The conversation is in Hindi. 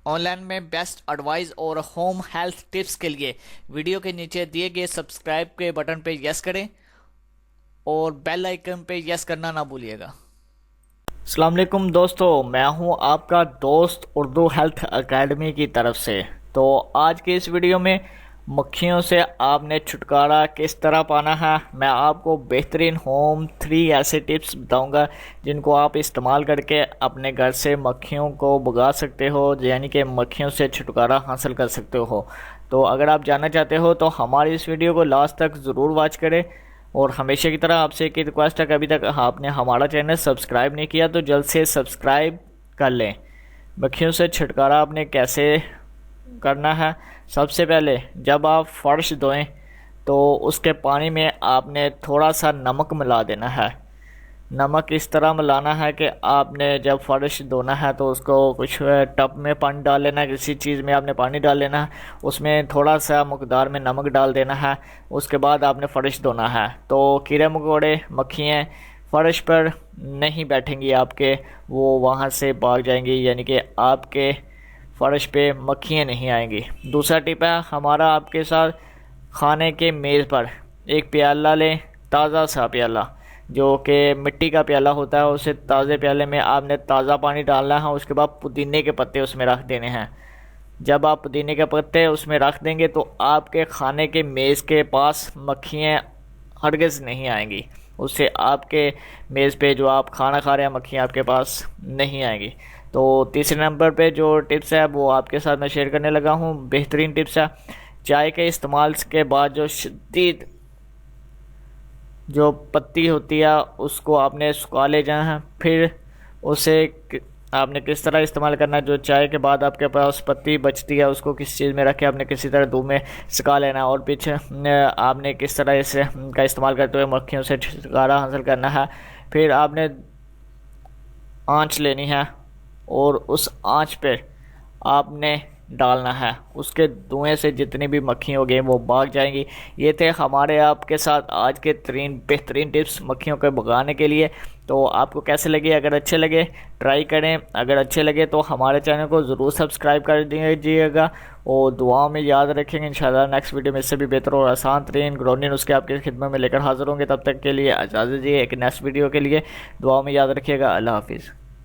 ऑनलाइन में बेस्ट एडवाइस और होम हेल्थ टिप्स के लिए वीडियो के नीचे दिए गए सब्सक्राइब के बटन पे यस करें और बेल आइकन पे यस करना ना भूलिएगा। अस्सलाम वालेकुम दोस्तों, मैं हूं आपका दोस्त उर्दू हेल्थ एकेडमी की तरफ से। तो आज की इस वीडियो में मक्खियों से आपने छुटकारा किस तरह पाना है, मैं आपको बेहतरीन होम 3 ऐसे टिप्स बताऊंगा जिनको आप इस्तेमाल करके अपने घर से मक्खियों को भगा सकते हो, यानी कि मक्खियों से छुटकारा हासिल कर सकते हो। तो अगर आप जानना चाहते हो तो हमारी इस वीडियो को लास्ट तक ज़रूर वॉच करें। और हमेशा की तरह आपसे एक रिक्वेस्ट है कि अभी तक आपने हमारा चैनल सब्सक्राइब नहीं किया तो जल्द से सब्सक्राइब कर लें। मक्खियों से छुटकारा आपने कैसे करना है, सबसे पहले जब आप फर्श धोएं तो उसके पानी में आपने थोड़ा सा नमक मिला देना है। नमक इस तरह मिलाना है कि आपने जब फर्श धोना है तो उसको कुछ टब में पानी डाल लेना है, किसी चीज़ में आपने पानी डाल लेना है, उसमें थोड़ा सा मकदार में नमक डाल देना है। उसके बाद आपने फर्श धोना है तो कीड़े मकोड़े मक्खियाँ फर्श पर नहीं बैठेंगी आपके, वो वहाँ से भाग जाएंगी, यानी कि आपके फर्श पे मक्खियाँ नहीं आएंगी। दूसरा टिप है हमारा आपके साथ, खाने के मेज़ पर एक प्याला लें, ताज़ा सा प्याला जो कि मिट्टी का प्याला होता है, उसे ताज़े प्याले में आपने ताज़ा पानी डालना है। उसके बाद पुदीने के पत्ते उसमें रख देने हैं। जब आप पुदीने के पत्ते उसमें रख देंगे तो आपके खाने के मेज़ के पास मक्खियाँ हरगिज़ नहीं आएंगी। उससे आपके मेज़ पे जो आप खाना खा रहे हैं मक्खियाँ आपके पास नहीं आएंगी। तो तीसरे नंबर पे जो टिप्स है वो आपके साथ मैं शेयर करने लगा हूँ, बेहतरीन टिप्स है। चाय के इस्तेमाल के बाद जो शदीद जो पत्ती होती है उसको आपने सुखा ले जाना है। फिर उसे आपने किस तरह इस्तेमाल करना है, जो चाय के बाद आपके पास पत्ती बचती है उसको किस चीज़ में रखे आपने किसी तरह धूप में सुखा लेना है। और पीछे आपने किस तरह इसे का इस्तेमाल करते हुए मक्खियों से छुटकारा हासिल करना है। फिर आपने आँच लेनी है और उस आँच पे आपने डालना है, उसके धुएं से जितनी भी मक्खी हो गई वो भाग जाएंगी। ये थे हमारे आपके साथ आज के 3 बेहतरीन टिप्स मक्खियों को भगाने के लिए। तो आपको कैसे लगे? अगर अच्छे लगे ट्राई करें, अगर अच्छे लगे तो हमारे चैनल को ज़रूर सब्सक्राइब कर दीजिएगा और दुआओं में याद रखेंगे। इंशाल्लाह नेक्स्ट वीडियो में इससे भी बेहतर और आसान तरीन ग्राउंडिंग उसके आपके खिदमत में लेकर हाजिर होंगे। तब तक के लिए इजाज़त दीजिए, एक नेक्स्ट वीडियो के लिए दुआओं में याद रखिएगा। अल्लाह हाफिज़।